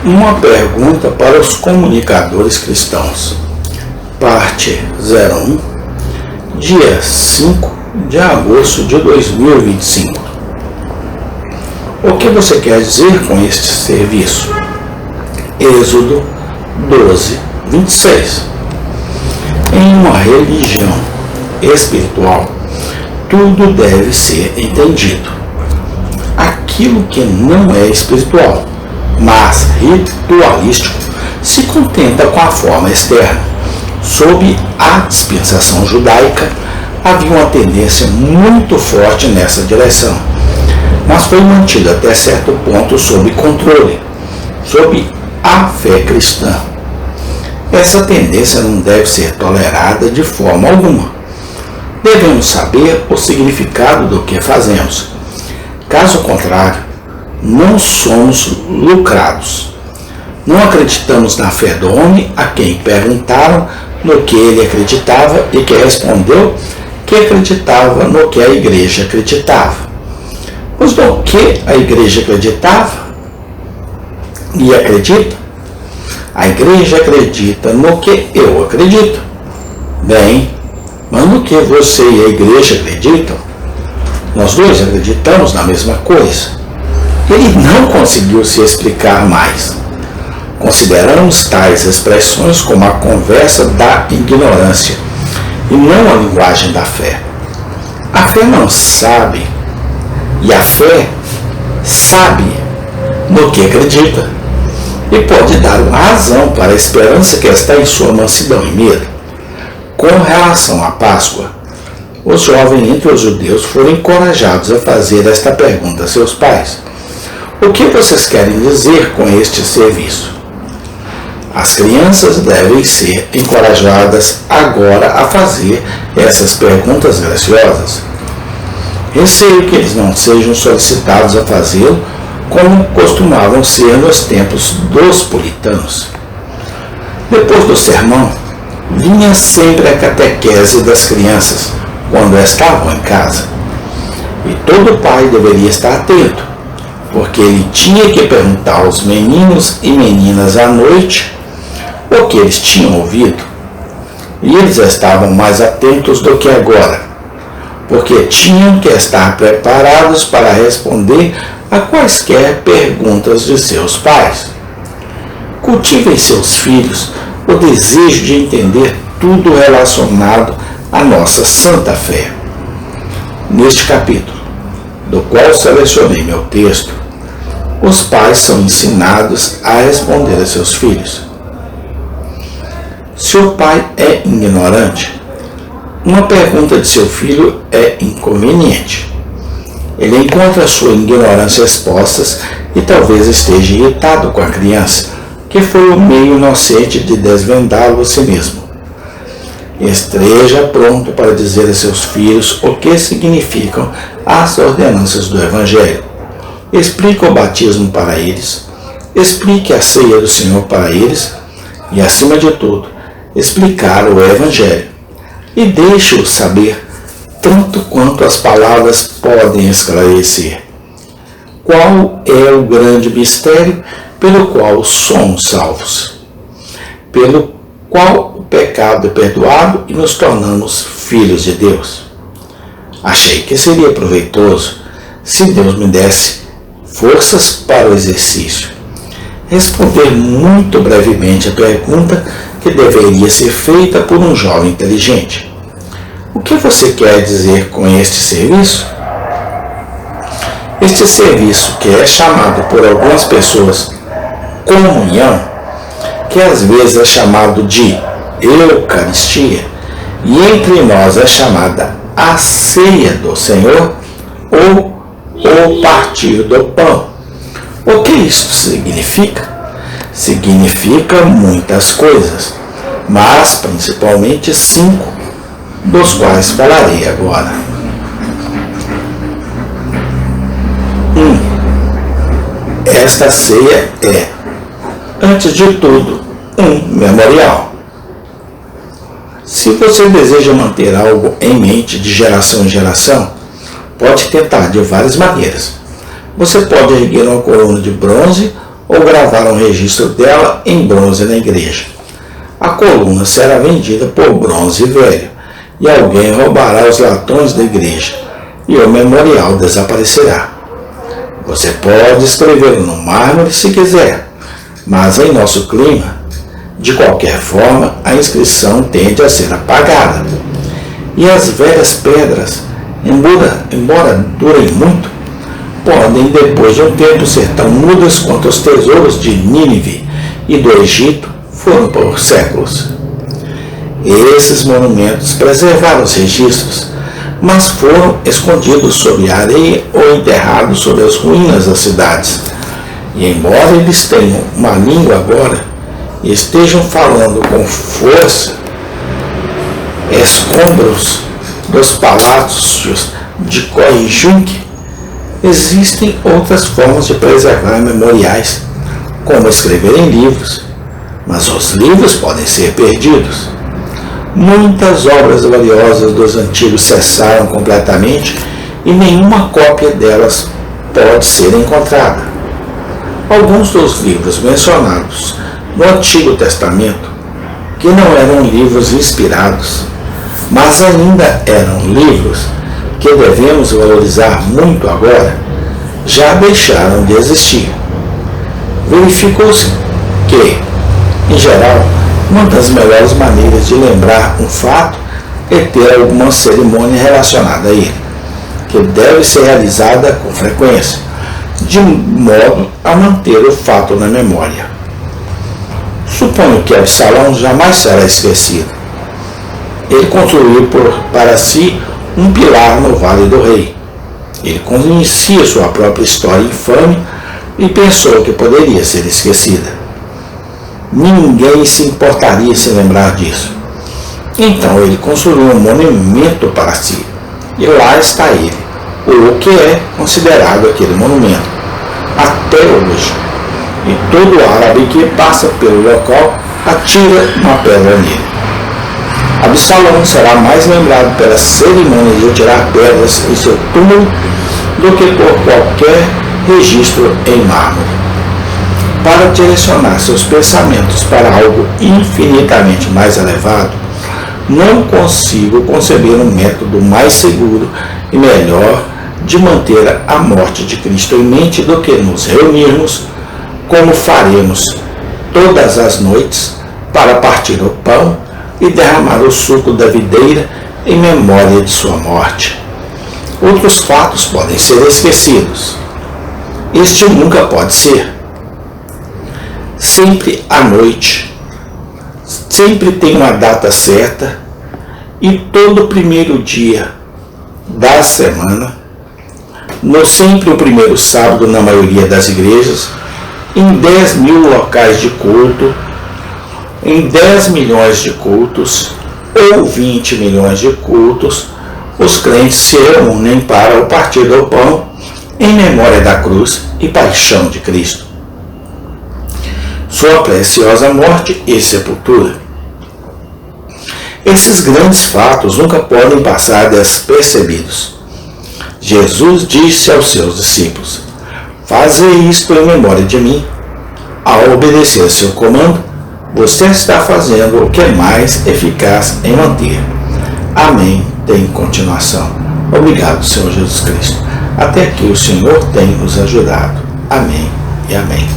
Uma pergunta para os comunicadores cristãos. Parte 01, dia 5 de agosto de 2025. O que você quer dizer com este serviço? Êxodo 12, 26. Em uma religião espiritual, tudo deve ser entendido. Aquilo que não é espiritual, mas ritualístico, se contenta com a forma externa. Sob a dispensação judaica, havia uma tendência muito forte nessa direção, mas foi mantida até certo ponto sob controle, sob a fé cristã. Essa tendência não deve ser tolerada de forma alguma. Devemos saber o significado do que fazemos. Caso contrário, não somos lucrados. Não acreditamos na fé do homem a quem perguntaram no que ele acreditava e que respondeu que acreditava no que a igreja acreditava. Pois no que a igreja acreditava e acredita? A igreja acredita no que eu acredito. Bem, mas no que você e a igreja acreditam? Nós dois acreditamos na mesma coisa. Ele não conseguiu se explicar mais. Consideramos tais expressões como a conversa da ignorância e não a linguagem da fé. A fé não sabe, e a fé sabe no que acredita, e pode dar uma razão para a esperança que está em sua mansidão e medo. Com relação à Páscoa, os jovens entre os judeus foram encorajados a fazer esta pergunta a seus pais: o que vocês querem dizer com este serviço? As crianças devem ser encorajadas agora a fazer essas perguntas graciosas. Receio que eles não sejam solicitados a fazê-lo como costumavam ser nos tempos dos puritanos. Depois do sermão, vinha sempre a catequese das crianças quando estavam em casa. E todo pai deveria estar atento, porque ele tinha que perguntar aos meninos e meninas à noite o que eles tinham ouvido. E eles estavam mais atentos do que agora, porque tinham que estar preparados para responder a quaisquer perguntas de seus pais. Cultivem seus filhos o desejo de entender tudo relacionado à nossa santa fé. Neste capítulo, do qual selecionei meu texto, os pais são ensinados a responder a seus filhos. Se o pai é ignorante, uma pergunta de seu filho é inconveniente. Ele encontra sua ignorância exposta e talvez esteja irritado com a criança, que foi o meio inocente de desvendá-lo a si mesmo. Esteja pronto para dizer a seus filhos o que significam as ordenanças do Evangelho. Explique o batismo para eles, explique a ceia do Senhor para eles e, acima de tudo, explicar o Evangelho. E deixe-os saber tanto quanto as palavras podem esclarecer. Qual é o grande mistério pelo qual somos salvos? Pelo qual o pecado é perdoado e nos tornamos filhos de Deus. Achei que seria proveitoso se Deus me desse forças para o exercício. Responder muito brevemente a pergunta que deveria ser feita por um jovem inteligente. O que você quer dizer com este serviço? Este serviço, que é chamado por algumas pessoas comunhão, que às vezes é chamado de Eucaristia, e entre nós é chamada a ceia do Senhor ou o partir do pão. O que isso significa? Significa muitas coisas, mas principalmente 5, dos quais falarei agora. 1. Esta ceia é, antes de tudo, um memorial. Se você deseja manter algo em mente de geração em geração, pode tentar de várias maneiras. Você pode erguer uma coluna de bronze ou gravar um registro dela em bronze na igreja. A coluna será vendida por bronze velho, e alguém roubará os latões da igreja, e o memorial desaparecerá. Você pode escrevê-lo no mármore se quiser, mas em nosso clima, de qualquer forma, a inscrição tende a ser apagada. E as velhas pedras, embora durem muito, podem, depois de um tempo, ser tão mudas quanto os tesouros de Nínive e do Egito foram por séculos. Esses monumentos preservaram os registros, mas foram escondidos sob a areia ou enterrados sob as ruínas das cidades. E embora eles tenham uma língua agora e estejam falando com força, escombros dos palácios de Corrijunk, existem outras formas de preservar memoriais, como escrever em livros, mas os livros podem ser perdidos. Muitas obras valiosas dos antigos cessaram completamente e nenhuma cópia delas pode ser encontrada. Alguns dos livros mencionados no Antigo Testamento, que não eram livros inspirados, mas ainda eram livros que devemos valorizar muito agora, já deixaram de existir. Verificou-se que, em geral, uma das melhores maneiras de lembrar um fato é ter alguma cerimônia relacionada a ele, que deve ser realizada com frequência, de modo a manter o fato na memória. Suponho que Absalão jamais será esquecido. Ele construiu para si um pilar no Vale do Rei. Ele conhecia sua própria história infame e pensou que poderia ser esquecida. Ninguém se importaria se lembrar disso. Então ele construiu um monumento para si, e lá está ele, ou o que é considerado aquele monumento, até hoje. E todo árabe que passa pelo local atira uma pedra nele. Absalão será mais lembrado pela cerimônia de tirar pedras em seu túmulo do que por qualquer registro em mármore. Para direcionar seus pensamentos para algo infinitamente mais elevado, não consigo conceber um método mais seguro e melhor de manter a morte de Cristo em mente do que nos reunirmos, como faremos todas as noites, para partir o pão e derramar o suco da videira em memória de sua morte. Outros fatos podem ser esquecidos. Este nunca pode ser. Sempre à noite, sempre tem uma data certa, e todo primeiro dia da semana, sempre o primeiro sábado na maioria das igrejas, em 10 mil locais de culto, em 10 milhões de cultos ou 20 milhões de cultos, os crentes se reúnem para o partir do pão em memória da cruz e paixão de Cristo, sua preciosa morte e sepultura. Esses grandes fatos nunca podem passar despercebidos. Jesus disse aos seus discípulos: "Fazei isto em memória de mim." Ao obedecer seu comando, você está fazendo o que é mais eficaz em manter. Amém. Tem continuação. Obrigado, Senhor Jesus Cristo. Até aqui o Senhor tem nos ajudado. Amém e amém.